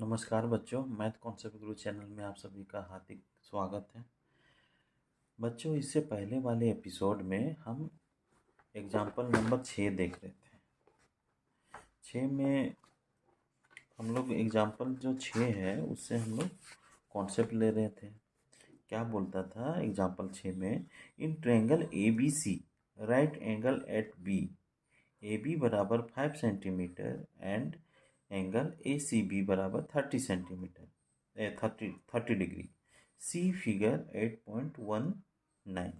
नमस्कार बच्चों, math concept गुरु channel में आप सभी का हार्दिक स्वागत है। बच्चों, इससे पहले वाले एपिसोड में हम एग्जाम्पल नंबर 6 देख रहे थे। 6 में हम लोग एग्जाम्पल जो 6 है उससे हम लोग कॉन्सेप्ट ले रहे थे। क्या बोलता था एग्जाम्पल 6 में, in triangle A B C right angle at B, A B बराबर 5 centimetre and angle A C B बराबर 30 centimetre 30 degree, see figure 8.19।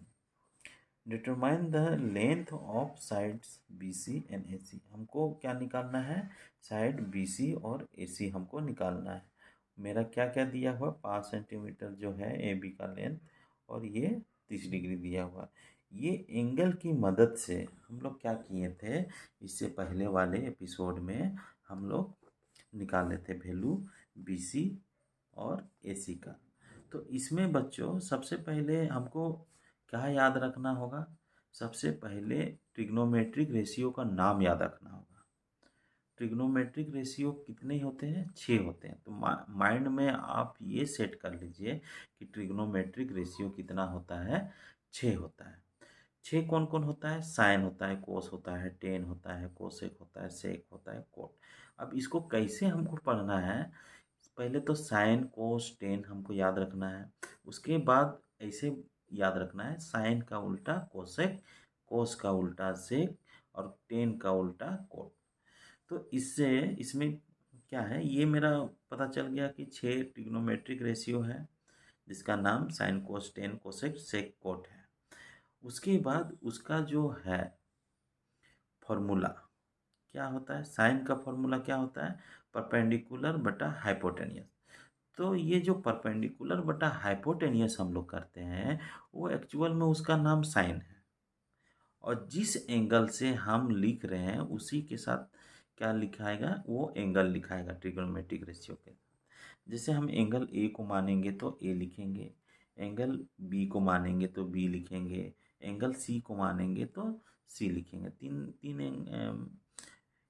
Determine the length of sides B C and A C. हमको क्या निकालना है? Side B C और ए C हमको निकालना है। मेरा क्या क्या दिया हुआ? 5 सेंटीमीटर जो है ए बी का लेंथ, और ये 30 डिग्री दिया हुआ। ये एंगल की मदद से हम लोग क्या किए थे, इससे पहले वाले एपिसोड में हम लोग निकाले थे वैल्यू बी सी और ए सी का। तो इसमें बच्चों सबसे पहले हमको क्या याद रखना होगा? सबसे पहले ट्रिग्नोमेट्रिक रेशियो का नाम याद रखना होगा। ट्रिग्नोमेट्रिक रेशियो कितने होते हैं? 6 होते हैं। तो माइंड में आप ये सेट कर लीजिए कि ट्रिग्नोमेट्रिक रेशियो कितना होता है? 6 होता है। 6 कौन कौन होता है? साइन होता है, कोस होता है, टेन होता है, कोसेक होता है, सेक होता है, कोट। अब इसको कैसे हमको पढ़ना है? पहले तो साइन कोस टेन हमको याद रखना है। उसके बाद ऐसे याद रखना है, साइन का उल्टा कोसेक, कोस का उल्टा सेक और टेन का उल्टा कोट। तो इससे इसमें क्या है, ये मेरा पता चल गया कि 6 ट्रिग्नोमेट्रिक रेशियो है जिसका नाम sin cos tan cosec sec cot है। उसके बाद उसका जो है फॉर्मूला क्या होता है? साइन का फॉर्मूला क्या होता है? परपेंडिकुलर बटा हाइपोटेनियस। तो ये जो परपेंडिकुलर बटा हाइपोटेनियस हम लोग करते हैं वो एक्चुअल में उसका नाम साइन है, और जिस एंगल से हम लिख रहे हैं उसी के साथ क्या लिखाएगा? वो एंगल लिखाएगा ट्रिग्नोमेट्रिक रेशियो के। जैसे हम एंगल ए को मानेंगे तो ए लिखेंगे, एंगल बी को मानेंगे तो बी लिखेंगे, एंगल सी को मानेंगे तो सी लिखेंगे। तीन तीन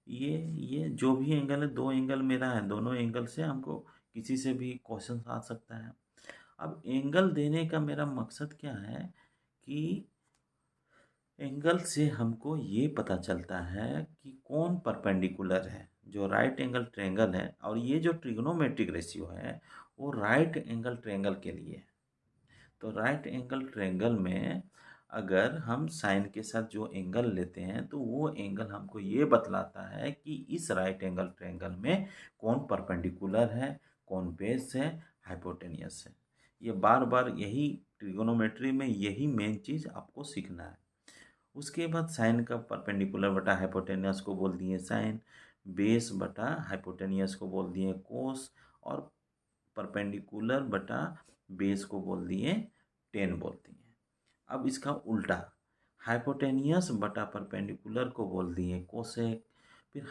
ये जो भी एंगल है, 2 एंगल मेरा है, दोनों एंगल से हमको किसी से भी क्वेश्चन आ सकता है। अब एंगल देने का मेरा मकसद क्या है कि एंगल से हमको ये पता चलता है कि कौन परपेंडिकुलर है। जो राइट एंगल ट्रायंगल है, और ये जो ट्रिग्नोमेट्रिक रेशियो है वो राइट एंगल ट्रायंगल के लिए है। तो राइट एंगल ट्रायंगल में अगर हम साइन के साथ जो एंगल लेते हैं तो वो एंगल हमको ये बतलाता है कि इस राइट एंगल ट्रायंगल में कौन परपेंडिकुलर है, कौन बेस है, हाइपोटेनियस है। ये बार बार यही ट्रिगोनोमेट्री में यही मेन चीज़ आपको सीखना है। उसके बाद साइन का परपेंडिकुलर बटा हाइपोटेनियस को बोल दिए साइन, बेस बटा हाइपोटेनियस को बोल दिए कोस, और परपेंडिकुलर बटा बेस को बोल दिए टेन बोल दिए। अब इसका उल्टा, हाइपोटेनियस बटा परपेंडिकुलर को बोल दिए कोसेक, फिर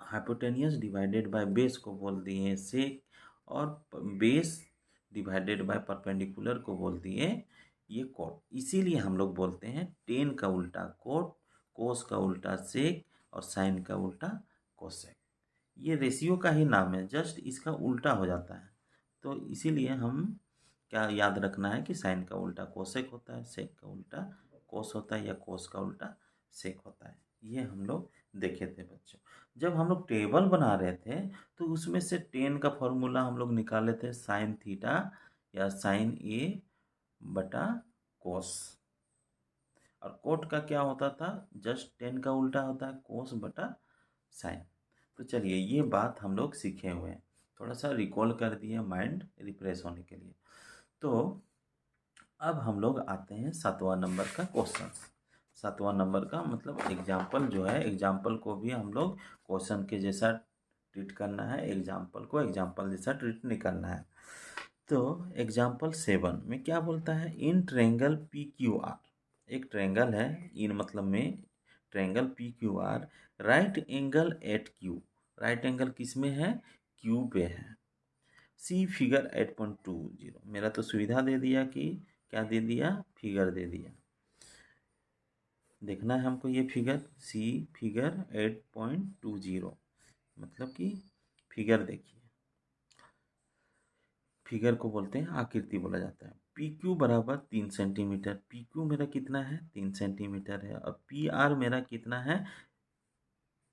हाइपोटेनियस डिवाइडेड बाय बेस को बोल दिए सेक, और बेस डिवाइडेड बाय परपेंडिकुलर को बोल दिए ये कोट। इसीलिए हम लोग बोलते हैं टेन का उल्टा कोट, कोस का उल्टा सेक और साइन का उल्टा कोसेक। ये रेशियो का ही नाम है, जस्ट इसका उल्टा हो जाता है। तो इसीलिए हम क्या याद रखना है कि साइन का उल्टा कोसेक होता है, सेक का उल्टा कोस होता है, या कोस का उल्टा सेक होता है। ये हम लोग देखे थे बच्चों। जब हम लोग टेबल बना रहे थे तो उसमें से टेन का फॉर्मूला हम लोग निकाले थे, साइन थीटा या साइन ए बटा कोस। और कोट का क्या होता था? जस्ट टेन का उल्टा होता है कोस बटा साइन। तो चलिए, ये बात हम लोग सीखे हुए हैं, थोड़ा सा रिकॉल कर दिए माइंड रिफ्रेश होने के लिए। तो अब हम लोग आते हैं 7वां नंबर का क्वेश्चन। 7वां नंबर का मतलब एग्जाम्पल जो है, एग्जाम्पल को भी हम लोग क्वेश्चन के जैसा ट्रीट करना है, एग्जाम्पल को एग्जाम्पल जैसा ट्रीट नहीं करना है। तो एग्जाम्पल 7 में क्या बोलता है? In triangle P Q R, एक ट्रायंगल है, इन मतलब में triangle P Q R, right angle at Q. Right angle किस में है? क्यू पे है। See figure 8.20। मेरा तो सुविधा दे दिया कि क्या दे दिया? फिगर दे दिया। देखना है हमको ये फिगर, सी फिगर 8.20। मतलब कि फिगर देखिए, फिगर को बोलते हैं आकृति बोला जाता है। पी क्यू बराबर 3 सेंटीमीटर, पी क्यू मेरा कितना है 3 सेंटीमीटर है, और पी आर मेरा कितना है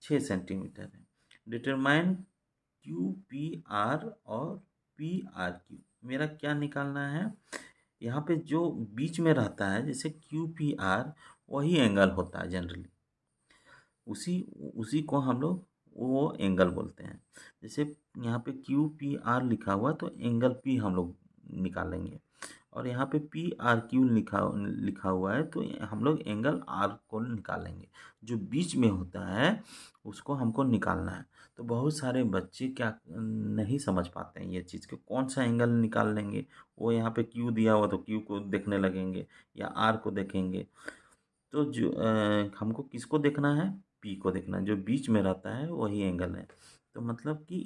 6 सेंटीमीटर है। डिटरमाइन क्यू पी आर और पी आर क्यू, मेरा क्या निकालना है। यहाँ पे जो बीच में रहता है जैसे क्यू पी आर, वही एंगल होता है जनरली, उसी उसी को हम लोग वो एंगल बोलते हैं। जैसे यहाँ पे क्यू पी आर लिखा हुआ तो एंगल पी हम लोग निकालेंगे, और यहाँ पे पी आर क्यू लिखा लिखा हुआ है तो हम लोग एंगल आर को निकालेंगे। जो बीच में होता है उसको हमको निकालना है। तो बहुत सारे बच्चे क्या नहीं समझ पाते हैं ये चीज़ कि कौन सा एंगल निकाल लेंगे। वो यहाँ पे क्यू दिया हुआ तो क्यू को देखने लगेंगे या आर को देखेंगे। तो जो हमको किसको देखना है, पी को देखना है, जो बीच में रहता है वही एंगल है। तो मतलब कि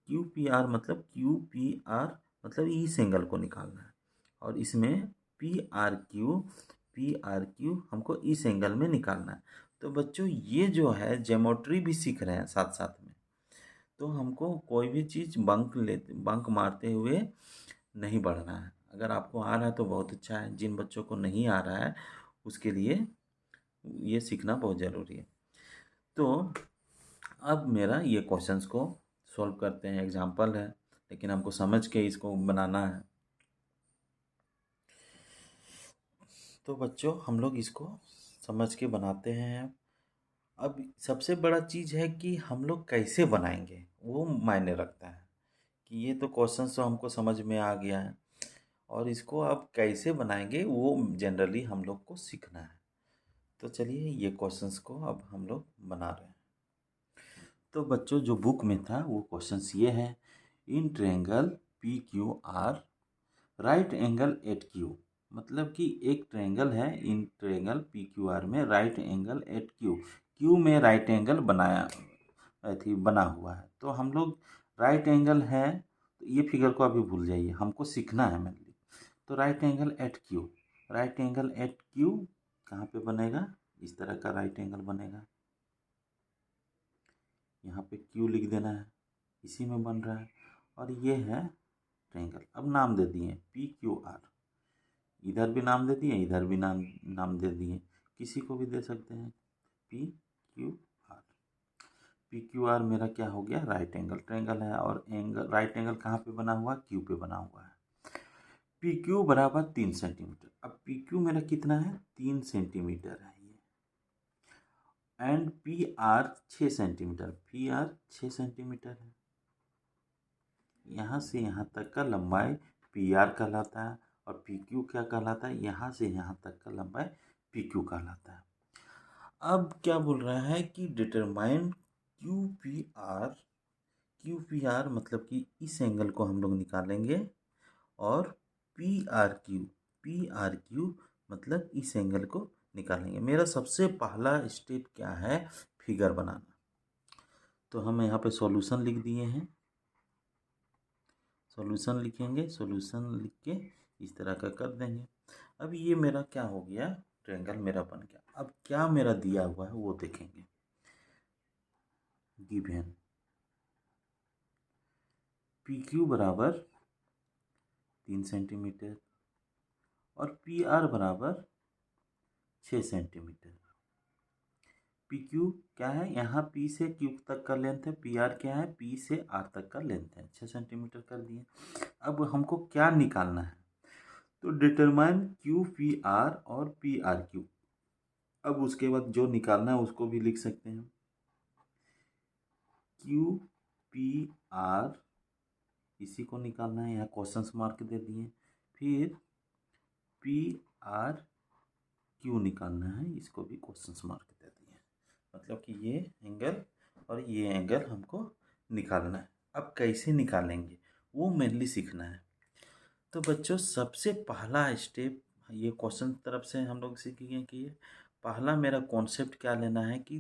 क्यू पी आर मतलब क्यू पी आर मतलब इस एंगल को निकालना है, और इसमें पी आर क्यू हमको इस एंगल में निकालना है। तो बच्चों ये जो है ज्योमेट्री भी सीख रहे हैं साथ साथ में, तो हमको कोई भी चीज़ बंक मारते हुए नहीं बढ़ना है। अगर आपको आ रहा है तो बहुत अच्छा है, जिन बच्चों को नहीं आ रहा है उसके लिए ये सीखना बहुत ज़रूरी है। तो अब मेरा ये क्वेश्चंस को सॉल्व करते हैं। एग्जांपल है लेकिन हमको समझ के इसको बनाना है। तो बच्चों हम लोग इसको समझ के बनाते हैं। अब सबसे बड़ा चीज़ है कि हम लोग कैसे बनाएंगे, वो मायने रखता है। कि ये तो क्वेश्चंस तो हमको समझ में आ गया है, और इसको अब कैसे बनाएंगे वो जनरली हम लोग को सीखना है। तो चलिए ये क्वेश्चंस को अब हम लोग बना रहे हैं। तो बच्चों जो बुक में था वो क्वेश्चंस ये है। In triangle P Q R right angle at Q, मतलब कि एक ट्रायंगल है, in triangle P Q R में right angle at Q, Q में राइट एंगल बना हुआ है। तो हम लोग राइट एंगल है तो ये फिगर को अभी भूल जाइए, हमको सीखना है मेनली। तो right angle at Q, right angle at Q कहाँ पे बनेगा, इस तरह का राइट एंगल बनेगा। यहाँ पे क्यू लिख देना है, इसी में बन रहा है, और ये है ट्रायंगल। अब नाम दे दिए पी क्यू आर, इधर भी नाम दे दिए, इधर भी नाम दे दिए, किसी को भी दे सकते हैं। P Q are, P Q are मेरा क्या हो गया, राइट एंगल ट्रायंगल है, और एंगल राइट एंगल कहाँ पे बना हुआ, क्यू पे बना हुआ है। पी क्यू बराबर 3 सेंटीमीटर। अब पी क्यू मेरा कितना है 3 सेंटीमीटर है ये, and P R 6 centimetre, P R 6 centimetre है। यहाँ से यहाँ तक का लंबाई पी आर कहलाता है, और पी क्यू क्या कहलाता है, यहाँ से यहाँ तक का लंबाई पी क्यू कहलाता है। अब क्या बोल रहा है कि डिटरमाइन क्यू पी आर मतलब कि इस एंगल को हम लोग निकालेंगे, और पी आर क्यू मतलब इस एंगल को निकालेंगे। मेरा सबसे पहला स्टेप क्या है, फिगर बनाना। तो हम यहाँ पे सॉल्यूशन लिख दिए हैं, सॉल्यूशन लिखेंगे, सॉल्यूशन लिख के इस तरह का कर देंगे। अब ये मेरा क्या हो गया, ट्रायंगल मेरा बन गया। अब क्या मेरा दिया हुआ है वो देखेंगे। गिवन पी क्यू बराबर 3 सेंटीमीटर और पी आर बराबर 6 सेंटीमीटर। पी क्यू क्या है, यहाँ पी से क्यू तक का लेंथ है, पी आर क्या है, पी से आर तक का लेंथ है, 6 सेंटीमीटर कर दिए। अब हमको क्या निकालना है, तो डिटरमाइन क्यू पी आर और पी आर क्यू। अब उसके बाद जो निकालना है उसको भी लिख सकते हैं। क्यू पी आर इसी को निकालना है, यहाँ क्वेश्चन मार्क दे दिए। फिर पी आर क्यू निकालना है, इसको भी क्वेश्चन मार्क दे दिए। मतलब कि ये एंगल और ये एंगल हमको निकालना है। अब कैसे निकालेंगे वो मेनली सीखना है। तो बच्चों सबसे पहला स्टेप, ये क्वेश्चन तरफ से हम लोग सीखेंगे कि ये पहला मेरा कॉन्सेप्ट क्या लेना है कि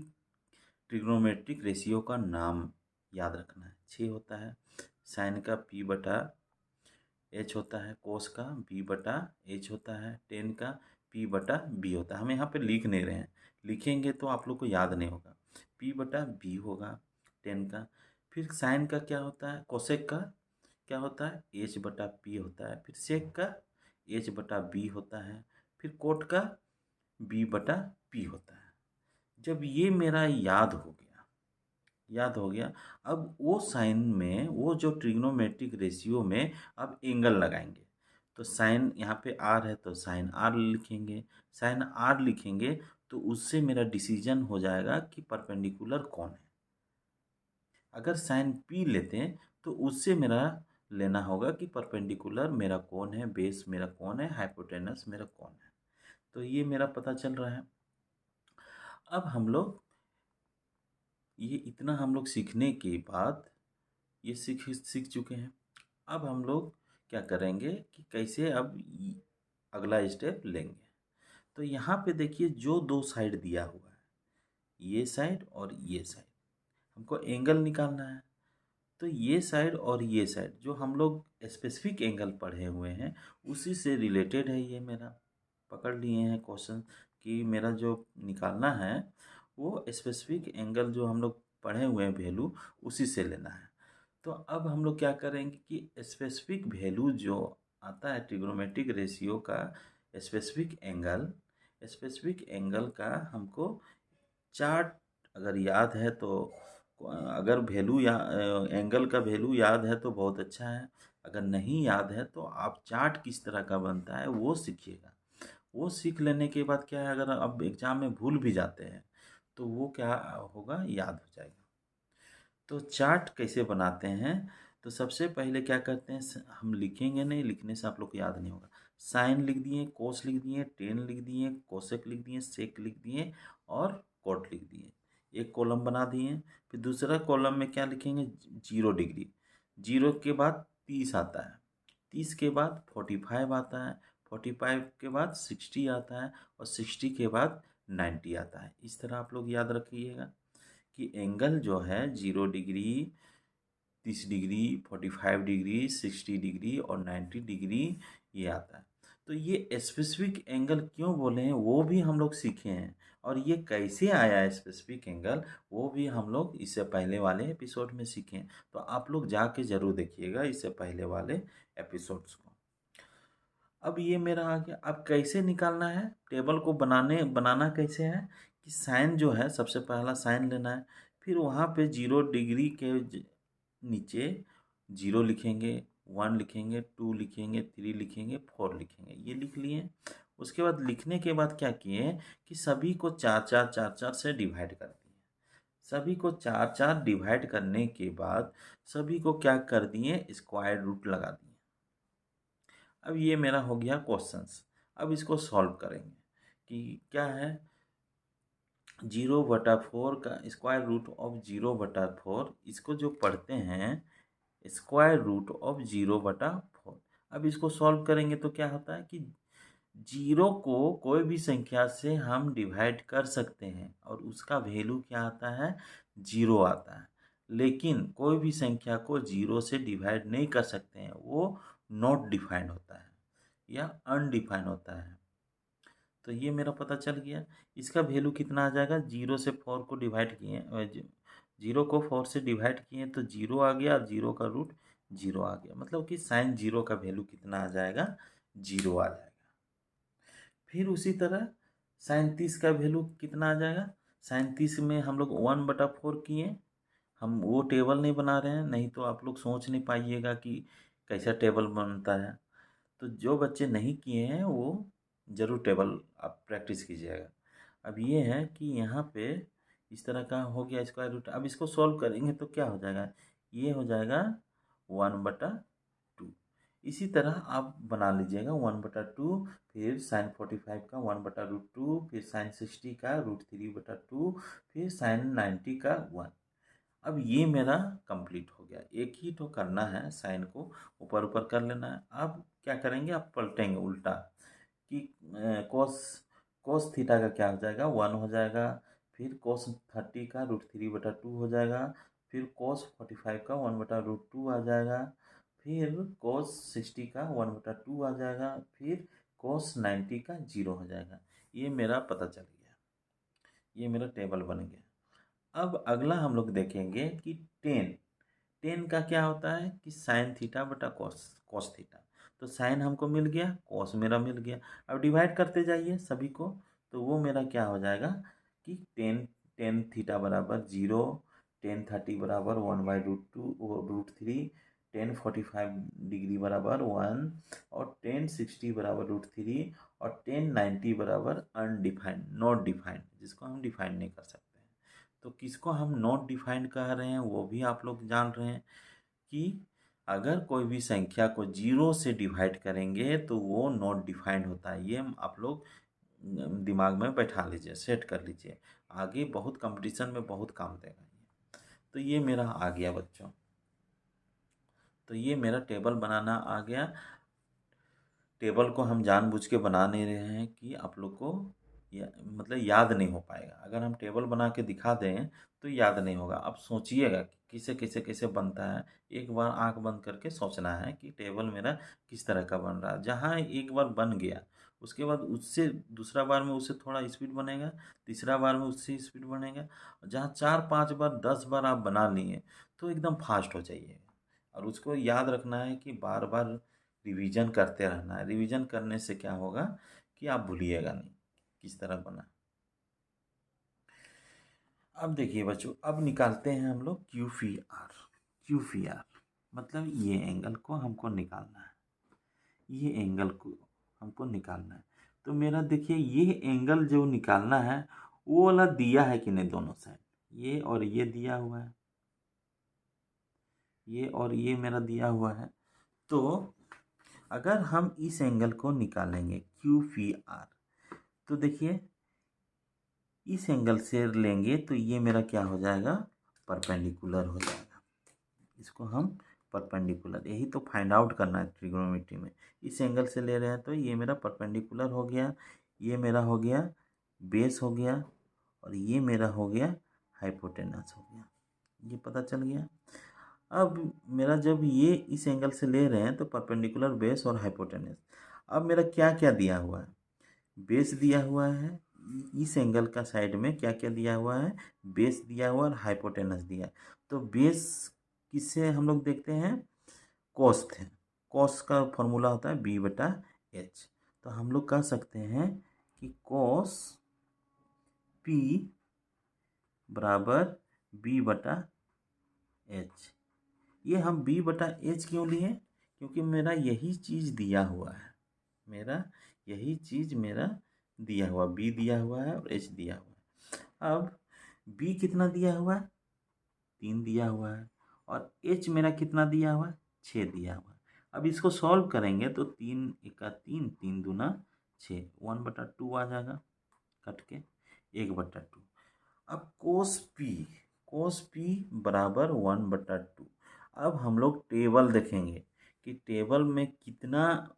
ट्रिग्नोमेट्रिक रेशियो का नाम याद रखना है। 6 होता है, साइन का पी बटा एच होता है, कोस का बी बटा एच होता है, टेन का पी बटा बी होता है। हम यहाँ पे लिख नहीं रहे हैं, लिखेंगे तो आप लोग को याद नहीं होगा। पी बटा बी होगा, 10 का। फिर साइन का क्या होता है, कोसेक का क्या होता है, H/P होता है। फिर सेक का H/B होता है। फिर कोट का B/P होता है। जब ये मेरा याद हो गया, अब वो साइन में, वो जो ट्रिग्नोमेट्रिक रेशियो में अब एंगल लगाएंगे। तो साइन यहाँ पे आर है तो साइन आर लिखेंगे। साइन आर लिखेंगे तो उससे मेरा डिसीजन हो जाएगा कि परपेंडिकुलर कौन है। अगर साइन पी लेते हैं तो उससे मेरा लेना होगा कि परपेंडिकुलर मेरा कौन है, बेस मेरा कौन है, हाइपोटेनस मेरा कौन है। तो ये मेरा पता चल रहा है। अब हम लोग ये इतना हम लोग सीखने के बाद ये सीख चुके हैं। अब हम लोग क्या करेंगे कि कैसे अब अगला स्टेप लेंगे। तो यहाँ पे देखिए जो दो साइड दिया हुआ है, ये साइड और ये साइड, हमको एंगल निकालना है। तो ये साइड और ये साइड जो हम लोग स्पेसिफिक एंगल पढ़े हुए हैं उसी से रिलेटेड है। ये मेरा पकड़ लिए हैं क्वेश्चन कि मेरा जो निकालना है वो स्पेसिफिक एंगल जो हम लोग पढ़े हुए हैं वैल्यू, उसी से लेना है। तो अब हम लोग क्या करेंगे कि स्पेसिफिक वैल्यू जो आता है ट्रिग्नोमेट्रिक रेशियो का, स्पेसिफिक एंगल का हमको चार्ट अगर याद है तो, अगर वैल्यू या एंगल का वैल्यू याद है तो बहुत अच्छा है। अगर नहीं याद है तो आप चार्ट किस तरह का बनता है वो सीखिएगा। वो सीख लेने के बाद क्या है, अगर अब एग्ज़ाम में भूल भी जाते हैं तो वो क्या होगा, याद हो जाएगा। तो चार्ट कैसे बनाते हैं, तो सबसे पहले क्या करते हैं, हम लिखेंगे नहीं, लिखने से आप लोग को याद नहीं होगा। साइन लिख दिए, कोस लिख दिए, टेन लिख दिए, कोसेक लिख दिए, सेक लिख दिए और कोट लिख दिए। एक कॉलम बना दिए। फिर दूसरा कॉलम में क्या लिखेंगे, 0 डिग्री। 0 के बाद 30 आता है, 30 के बाद 45 आता है, 45 के बाद 60 आता है और 60 के बाद 90 आता है। इस तरह आप लोग याद रखिएगा कि एंगल जो है 0 डिग्री, 30 डिग्री, 45 डिग्री, 60 डिग्री और 90 डिग्री ये आता है। तो ये स्पेसिफिक एंगल क्यों बोले हैं वो भी हम लोग सीखे हैं, और ये कैसे आया है स्पेसिफिक एंगल वो भी हम लोग इससे पहले वाले एपिसोड में सीखे हैं। तो आप लोग जाके ज़रूर देखिएगा इससे पहले वाले एपिसोड्स को। अब ये मेरा आ गया। अब कैसे निकालना है टेबल को, बनाना कैसे है कि साइन जो है सबसे पहला साइन लेना है। फिर वहाँ पे 0 डिग्री के नीचे 0 लिखेंगे, 1 लिखेंगे, 2 लिखेंगे, 3 लिखेंगे, 4 लिखेंगे। ये लिख लिए। उसके बाद लिखने के बाद क्या किए कि सभी को 4 से डिवाइड कर दिए। सभी को 4 डिवाइड करने के बाद सभी को क्या कर दिए, स्क्वायर रूट लगा दिए। अब ये मेरा हो गया क्वेश्चंस। अब इसको सॉल्व करेंगे कि क्या है, 0/4 का स्क्वायर रूट ऑफ 0/4, इसको जो पढ़ते हैं स्क्वायर रूट ऑफ 0/4। अब इसको सॉल्व करेंगे तो क्या होता है कि 0 को कोई भी संख्या से हम डिवाइड कर सकते हैं और उसका वैल्यू क्या आता है, 0 आता है। लेकिन कोई भी संख्या को 0 से डिवाइड नहीं कर सकते हैं, वो नॉट डिफाइंड होता है या अनडिफाइन होता है। तो ये मेरा पता चल गया। इसका वैल्यू कितना आ जाएगा, 0 से 4 को डिवाइड किए, 0 को 4 से डिवाइड किए तो 0 आ गया, और 0 का रूट 0 आ गया। मतलब कि साइन 0 का वैल्यू कितना आ जाएगा, 0 आ जाएगा। फिर उसी तरह साइन 30 का वैल्यू कितना आ जाएगा। साइन 30 में हम लोग 1/4 किए। हम वो टेबल नहीं बना रहे हैं, नहीं तो आप लोग सोच नहीं पाइएगा कि कैसा टेबल बनता है। तो जो बच्चे नहीं किए हैं वो ज़रूर टेबल आप प्रैक्टिस कीजिएगा। अब ये है कि यहाँ पे इस तरह का हो गया स्क्वायर रूट। अब इसको सॉल्व करेंगे तो क्या हो जाएगा, ये हो जाएगा 1/2। इसी तरह आप बना लीजिएगा 1/2। फिर साइन 45 का 1/√2, फिर साइन 60 का √3/2, फिर साइन 90 का 1। अब ये मेरा कंप्लीट हो गया। एक ही तो करना है, साइन को ऊपर ऊपर कर लेना है। अब क्या करेंगे, आप पलटेंगे उल्टा कि कोस कोस थीटा का क्या हो जाएगा, 1 हो जाएगा। फिर कोस 30 का √3/2 हो जाएगा। फिर कोस 45 का 1/√2 आ जाएगा। फिर कोस 60 का 1/2 आ जाएगा। फिर कोस 90 का 0 हो जाएगा। ये मेरा पता चल गया, ये मेरा टेबल बन गया। अब अगला हम लोग देखेंगे कि टेन का क्या होता है कि साइन थीटा बटा कॉस थीटा। तो साइन हमको मिल गया, कॉस मेरा मिल गया। अब डिवाइड करते जाइए सभी को, तो वो मेरा क्या हो जाएगा कि टेन थीटा बराबर 0, 10 30 बराबर 1/√2√3, 10 45 डिग्री बराबर 1, और 10 60 बराबर √3, और 10 90 बराबर अनडिफाइंड, नॉट डिफाइंड, जिसको हम डिफाइन नहीं कर सकते। तो किसको हम नॉट डिफाइंड कह रहे हैं वो भी आप लोग जान रहे हैं कि अगर कोई भी संख्या को 0 से डिवाइड करेंगे तो वो नॉट डिफाइंड होता है। ये आप लोग दिमाग में बैठा लीजिए, सेट कर लीजिए, आगे बहुत कंपटीशन में बहुत काम देगा ये। तो ये मेरा आ गया बच्चों, तो ये मेरा टेबल बनाना आ गया। टेबल को हम जानबूझ के बना नहीं रहे हैं कि आप लोग को मतलब याद नहीं हो पाएगा। अगर हम टेबल बना के दिखा दें तो याद नहीं होगा। अब सोचिएगा कि किसे कैसे कैसे बनता है। एक बार आंख बंद करके सोचना है कि टेबल मेरा किस तरह का बन रहा है। जहाँ एक बार बन गया उसके बाद उससे दूसरा बार में उससे थोड़ा स्पीड बनेगा, तीसरा बार में उससे स्पीड बनेगा। जहाँ 4 5 बार 10 बार आप बना लिए तो एकदम फास्ट हो जाइए। और उसको याद रखना है कि बार बार रिवीजन करते रहना है। रिवीजन करने से क्या होगा कि आप भूलिएगा नहीं किस तरह बना। अब देखिए बच्चों, अब निकालते हैं हम लोग क्यू फी आर मतलब ये एंगल को हमको निकालना है। ये एंगल को हमको निकालना है। तो मेरा देखिए ये एंगल जो निकालना है वो वाला दिया है कि नहीं, दोनों साइड ये और ये दिया हुआ है, ये और ये मेरा दिया हुआ है। तो अगर हम इस एंगल को निकालेंगे क्यू फी आर, तो देखिए इस एंगल से लेंगे तो ये मेरा क्या हो जाएगा, परपेंडिकुलर हो जाएगा। इसको हम परपेंडिकुलर, यही तो फाइंड आउट करना है ट्रिग्नोमेट्री में। इस एंगल से ले रहे हैं तो ये मेरा परपेंडिकुलर हो गया, ये मेरा हो गया बेस हो गया, और ये मेरा हो गया हाइपोटेनस हो गया। ये पता चल गया। अब मेरा जब ये इस एंगल से ले रहे हैं तो परपेंडिकुलर, बेस और हाइपोटेनस। अब मेरा क्या क्या दिया हुआ है, बेस दिया हुआ है। इस एंगल का साइड में क्या क्या दिया हुआ है, बेस दिया हुआ और हाइपोटेनस दिया। तो बेस किससे हम लोग देखते हैं, कॉस थे। कॉस का फॉर्मूला होता है B/H। तो हम लोग कह सकते हैं कि कॉस P बराबर B/H। ये हम B/H क्यों लिए, क्योंकि मेरा यही चीज़ दिया हुआ है। मेरा यही चीज़ मेरा दिया हुआ, B दिया हुआ है और H दिया हुआ है। अब B कितना दिया हुआ है, 3 दिया हुआ है, और H मेरा कितना दिया हुआ है, 6 दिया हुआ है। अब इसको सॉल्व करेंगे तो 3 एका 3, 3 दूना 6, 1/2 आ जाएगा कट के 1/2। अब कोस पी बराबर 1/2। अब हम लोग टेबल देखेंगे कि टेबल में कितना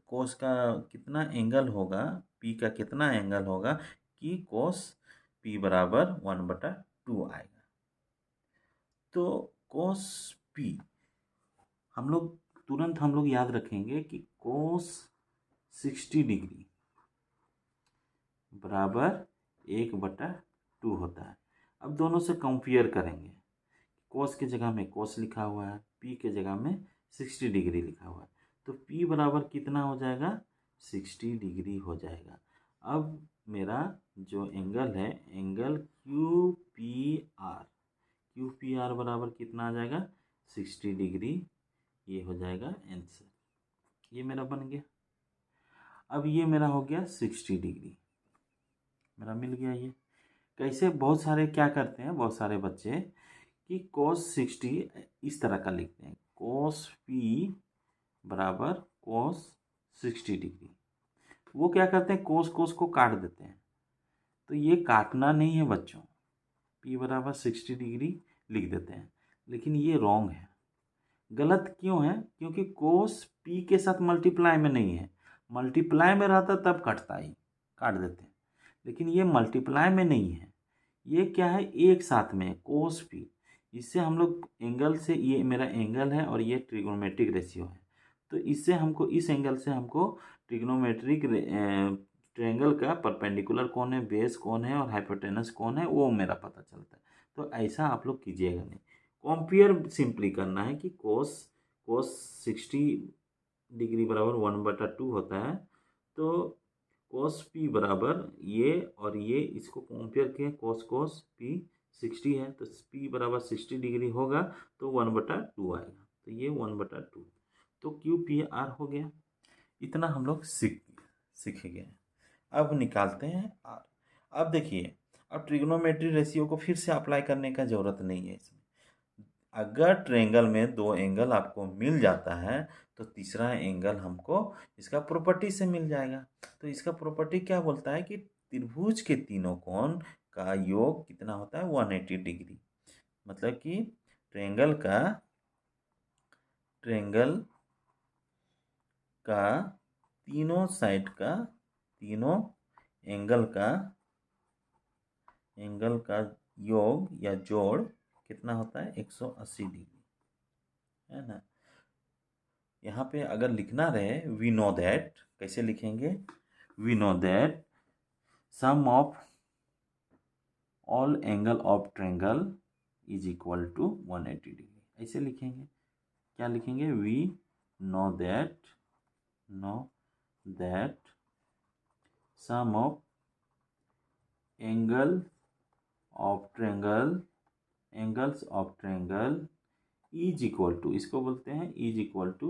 कोस का कितना एंगल होगा, पी का कितना एंगल होगा कि कोस पी बराबर 1/2 आएगा। तो कोस पी हम लोग याद रखेंगे कि कोस 60 डिग्री बराबर 1/2 होता है। अब दोनों से कंपेयर करेंगे। कोस की जगह में कोस लिखा हुआ है, पी के जगह में 60 डिग्री लिखा हुआ है। तो पी बराबर कितना हो जाएगा, 60 डिग्री हो जाएगा। अब मेरा जो एंगल है, एंगल क्यू पी आर बराबर कितना आ जाएगा, 60 डिग्री। ये हो जाएगा आंसर। ये मेरा बन गया। अब ये मेरा हो गया 60 डिग्री, मेरा मिल गया। ये कैसे, बहुत सारे क्या करते हैं, बहुत सारे बच्चे कि cos 60 इस तरह का लिखते हैं, cos p बराबर cos 60 डिग्री। वो क्या करते हैं, कोस को काट देते हैं। तो ये काटना नहीं है बच्चों, p बराबर 60 डिग्री लिख देते हैं, लेकिन ये रॉन्ग है। गलत क्यों है, क्योंकि कोस p के साथ मल्टीप्लाई में नहीं है। मल्टीप्लाई में रहता तब कटता ही, काट देते हैं, लेकिन ये मल्टीप्लाई में नहीं है। ये क्या है, एक साथ में कोस p। इससे हम लोग एंगल से, ये मेरा एंगल है और ये ट्रिग्नोमेट्रिक रेशियो है। तो इससे हमको, इस एंगल से हमको ट्रिग्नोमेट्रिक ट्रायंगल का परपेंडिकुलर कौन है, बेस कौन है और हाइपोटेनस कौन है वो मेरा पता चलता है। तो ऐसा आप लोग कीजिएगा नहीं। कंपेयर सिंपली करना है कि कोस कोस 60 डिग्री बराबर 1/2 होता है। तो कोस पी बराबर ये और ये, इसको कंपेयर किए, कोस कोस पी 60 है तो पी बराबर 60 डिग्री होगा तो 1/2 आएगा। तो ये 1/2, तो क्यू पी आर हो गया। इतना हम लोग सीख गए। अब निकालते हैं आर। अब देखिए, अब ट्रिग्नोमेट्री रेशियो को फिर से अप्लाई करने का ज़रूरत नहीं है इसमें। अगर ट्रायंगल में दो एंगल आपको मिल जाता है तो तीसरा एंगल हमको इसका प्रॉपर्टी से मिल जाएगा। तो इसका प्रॉपर्टी क्या बोलता है कि त्रिभुज के तीनों कोण का योग कितना होता है, 180 डिग्री। मतलब कि ट्रायंगल का तीनों साइड का, तीनों एंगल का योग या जोड़ कितना होता है, 180 डिग्री, है ना। यहाँ पे अगर लिखना रहे वी नो दैट, कैसे लिखेंगे, we know that sum of all angle of triangle is equal to 180 degree, ऐसे लिखेंगे। क्या लिखेंगे, we know that sum of angles of triangle is equal to, इसको बोलते हैं is equal to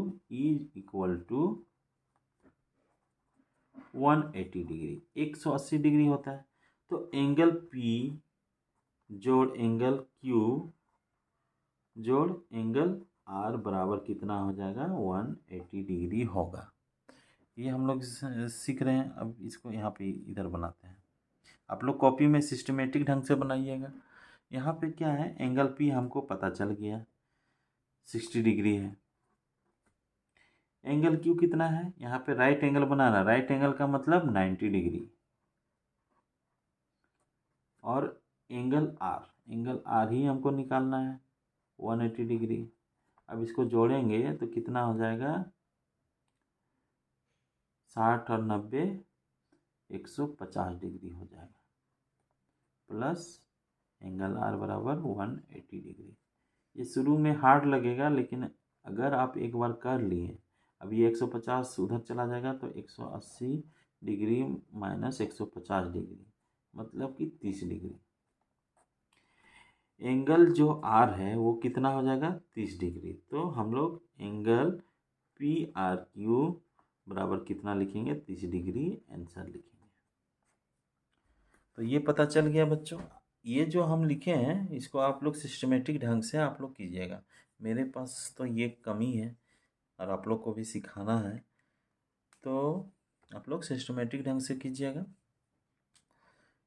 180 degree, 180 degree होता है। तो एंगल P जोड़ एंगल Q जोड़ एंगल R बराबर कितना हो जाएगा, 180 डिग्री होगा। ये हम लोग सीख रहे हैं। अब इसको यहाँ पे इधर बनाते हैं। आप लोग कॉपी में सिस्टमेटिक ढंग से बनाइएगा। यहाँ पे क्या है, एंगल P हमको पता चल गया 60 डिग्री है। एंगल Q कितना है, यहाँ पे राइट एंगल बनाना, राइट एंगल का मतलब 90 डिग्री। और एंगल R ही हमको निकालना है, 180 डिग्री। अब इसको जोड़ेंगे तो कितना हो जाएगा, 60 और 90 150 डिग्री हो जाएगा, प्लस एंगल R बराबर 180 डिग्री। ये शुरू में हार्ड लगेगा, लेकिन अगर आप एक बार कर लिए, अब ये 150 उधर चला जाएगा तो 180 डिग्री माइनस 150 डिग्री मतलब कि 30 डिग्री। एंगल जो R है वो कितना हो जाएगा, 30 डिग्री। तो हम लोग एंगल PRQ बराबर कितना लिखेंगे, 30 डिग्री आंसर लिखेंगे। तो ये पता चल गया बच्चों। ये जो हम लिखे हैं इसको आप लोग सिस्टमेटिक ढंग से आप लोग कीजिएगा। मेरे पास तो ये कमी है और आप लोग को भी सिखाना है, तो आप लोग सिस्टमेटिक ढंग से कीजिएगा।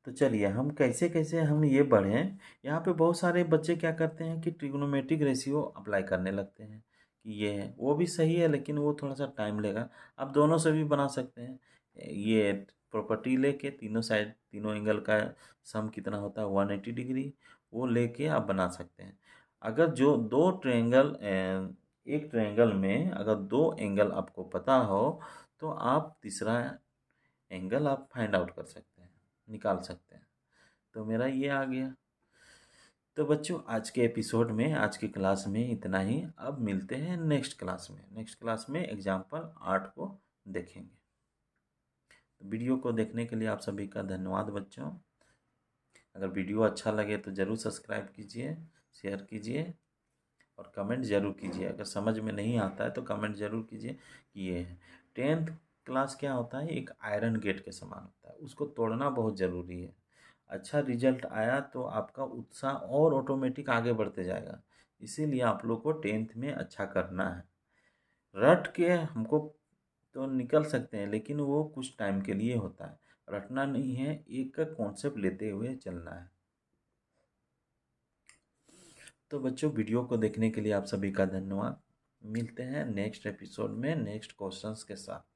तो चलिए हम कैसे कैसे हम ये बढ़ें। यहाँ पे बहुत सारे बच्चे क्या करते हैं कि ट्रिग्नोमेट्रिक रेशियो अप्लाई करने लगते हैं कि ये है, वो भी सही है लेकिन वो थोड़ा सा टाइम लेगा। आप दोनों से भी बना सकते हैं। ये प्रॉपर्टी लेके तीनों साइड, तीनों एंगल का सम कितना होता है, 180 डिग्री, वो लेके आप बना सकते हैं। अगर जो दो ट्रायंगल, एक ट्रायंगल में अगर दो एंगल आपको पता हो तो आप तीसरा एंगल आप फाइंड आउट कर सकते हैं, निकाल सकते हैं। तो मेरा ये आ गया। तो बच्चों आज के एपिसोड में, आज की क्लास में इतना ही। अब मिलते हैं नेक्स्ट क्लास में। नेक्स्ट क्लास में एग्जाम्पल 8 को देखेंगे। तो वीडियो को देखने के लिए आप सभी का धन्यवाद बच्चों। अगर वीडियो अच्छा लगे तो ज़रूर सब्सक्राइब कीजिए, शेयर कीजिए और कमेंट ज़रूर कीजिए। अगर समझ में नहीं आता है तो कमेंट ज़रूर कीजिए कि ये है। 10th क्लास क्या होता है, एक आयरन गेट के समान होता है, उसको तोड़ना बहुत ज़रूरी है। अच्छा रिजल्ट आया तो आपका उत्साह और ऑटोमेटिक आगे बढ़ते जाएगा। इसीलिए आप लोग को 10th में अच्छा करना है। रट के हमको तो निकल सकते हैं लेकिन वो कुछ टाइम के लिए होता है, रटना नहीं है, एक का कॉन्सेप्ट लेते हुए चलना है। तो बच्चों वीडियो को देखने के लिए आप सभी का धन्यवाद। मिलते हैं नेक्स्ट एपिसोड में नेक्स्ट क्वेश्चंस के साथ।